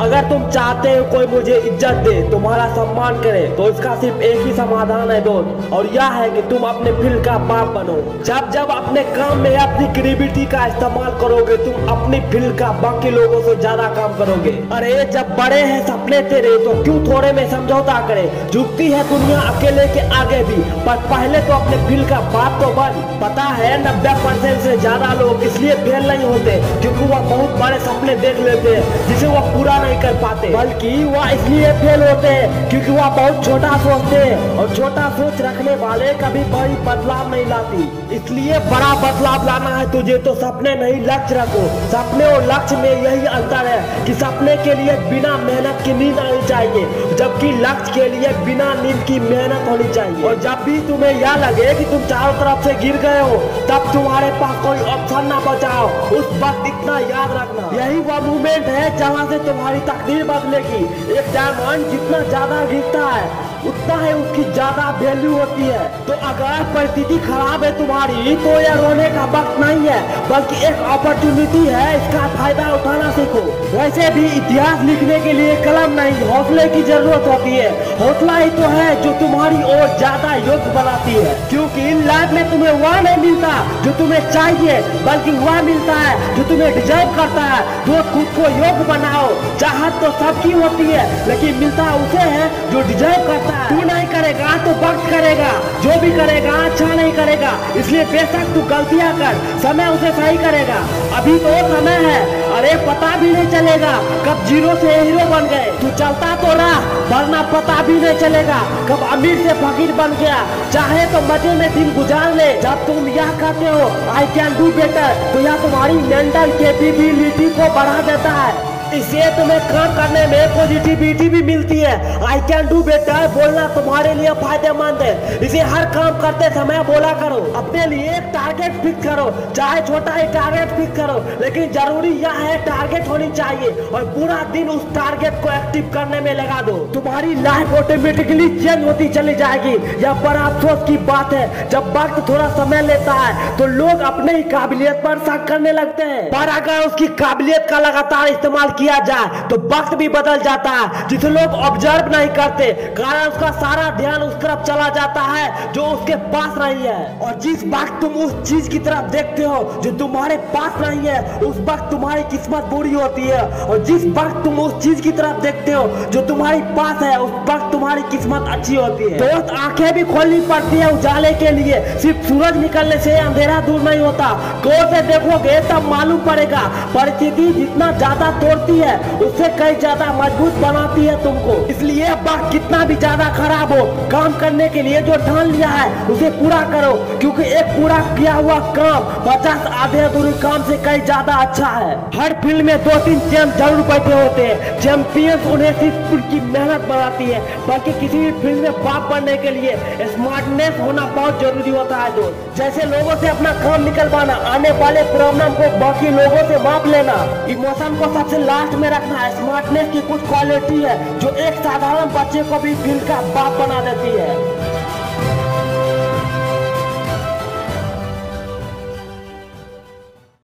अगर तुम चाहते हो कोई मुझे इज्जत दे, तुम्हारा सम्मान करे, तो इसका सिर्फ एक ही समाधान है दोस्त, और यह है कि तुम अपने फील्ड का बाप बनो। जब जब अपने काम में अपनी क्रिएटिविटी का इस्तेमाल करोगे, तुम अपनी फील्ड का बाकी लोगों से ज्यादा काम करोगे। अरे जब बड़े हैं सपने तेरे, तो क्यों थोड़े में समझौता करे। झुकती है दुनिया अकेले के आगे भी, पर पहले तो अपने फील्ड का बाप तो बन। पता है 90% से ज्यादा लोग इसलिए फेल नहीं होते क्योंकि वह बहुत बड़े सपने देख लेते हैं जिसे वह पूरा नहीं कर पाते, बल्कि वह इसलिए फेल होते हैं क्योंकि वह बहुत छोटा सोचते हैं, और छोटा सोच रखने वाले कभी बड़ी बदलाव नहीं लाती। इसलिए बड़ा बदलाव लाना है तुझे तो सपने नहीं लक्ष्य रखो। सपने और लक्ष्य में यही अंतर है कि सपने के लिए बिना मेहनत की नींद आनी चाहिए, जबकि लक्ष्य के लिए बिना नींद की मेहनत होनी चाहिए। और जब भी तुम्हें यह लगे कि तुम चारों तरफ से गिर गए हो, तब तुम्हारे पास कोई ऑप्शन ना बचाओ, उस वक्त इतना याद रखना, यही वो मूवमेंट है जहाँ से तुम्हारी तकदीर बदलेगी। एक डायमंड जितना ज्यादा गिरता है उतना है उसकी ज्यादा वैल्यू होती है। तो अगर परिस्थिति खराब है तुम्हारी, तो यह रोने का वक्त नहीं है, बल्कि एक अपॉर्चुनिटी है, इसका फायदा उठाना सीखो। वैसे भी इतिहास लिखने के लिए कलम नहीं, हौसले की जरूरत होती है। हौसला ही तो है जो तुम्हारी और ज्यादा योग्य बनाती है, क्योंकि लाइफ में तुम्हें वह नहीं मिलता जो तुम्हें चाहिए, बल्कि वह मिलता है जो तुम्हें डिजर्व करता है। तो खुद को योग्य बनाओ। चाहत तो सबकी होती है, लेकिन मिलता उसे है जो डिजर्व करता है। तू नहीं करेगा तो वक्त करेगा, जो भी करेगा अच्छा नहीं करेगा, इसलिए बेशक तू गलतियां कर, समय उसे सही करेगा। अभी तो समय है, अरे पता भी नहीं चलेगा कब जीरो से हीरो बन गए। तू चलता तो रहा, वरना पता भी नहीं चलेगा कब अमीर से फकीर बन गया। चाहे तो मजे में दिन गुजार ले। जब तुम यह कहते हो आई कैन डू बेटर, तो यह तुम्हारी मेंटल कैपेबिलिटी को बढ़ा देता है। इससे तुम्हें काम करने में पॉजिटिविटी भी मिलती है। आई कैन डू बेटर बोलना तुम्हारे लिए फायदेमंद है। इसे हर काम करते समय बोला करो। अपने लिए एक टारगेट फिक्स करो, चाहे छोटा ही टारगेट फिक्स करो, लेकिन जरूरी यह है टारगेट होनी चाहिए, और पूरा दिन उस टारगेट को एक्टिव करने में लगा दो। तुम्हारी लाइफ ऑटोमेटिकली चेंज होती चली जाएगी। यह बड़ा अफसोस की बात है, जब वक्त थोड़ा समय लेता है तो लोग अपने ही काबिलियत पर शक करने लगते हैं, पर अगर उसकी काबिलियत का लगातार इस्तेमाल किया जाए तो वक्त भी बदल जाता है, जिसे लोग ऑब्जर्व नहीं करते, कारण उसका सारा ध्यान उस तरफ चला जाता है जो उसके पास नहीं है। और जिस वक्त तुम उस चीज की तरफ देखते हो जो तुम्हारे पास नहीं है, उस वक्त तुम्हारी किस्मत बुरी होती है, और जिस वक्त तुम उस चीज की तरफ देखते हो जो तुम्हारे पास है, उस वक्त तुम्हारी किस्मत अच्छी होती है। दोस्त, आंखें भी खोलनी पड़ती है उजाले के लिए, सिर्फ सूरज निकलने से अंधेरा दूर नहीं होता। गौर से देखोगे तब मालूम पड़ेगा, परिस्थिति जितना ज्यादा तोड़ती है उससे कई ज्यादा मजबूत बनाती है तुमको। इसलिए वक्त कितना भी ज्यादा खराब हो, काम करने के लिए जो ठान लिया है उसे पूरा करो, क्योंकि एक पूरा किया हुआ काम 50 आधे अधूरे काम से कई ज्यादा अच्छा है। हर फील्ड में 2-3 चैंप जरूर बैठे होते हैं। चैंपियंस उन्हें सिर्फ उनकी मेहनत बनाती है, बल्कि किसी भी फील्ड में बाप बनने के लिए स्मार्टनेस होना बहुत जरूरी होता है दोस्त। जैसे लोगों से अपना काम निकलवाना, आने वाले प्रॉब्लम को बाकी लोगों से माप लेना, इमोशन को सबसे लास्ट में रखना। स्मार्टनेस की कुछ क्वालिटी है जो एक साधारण बच्चे को भी फील्ड का बाप बना देती है।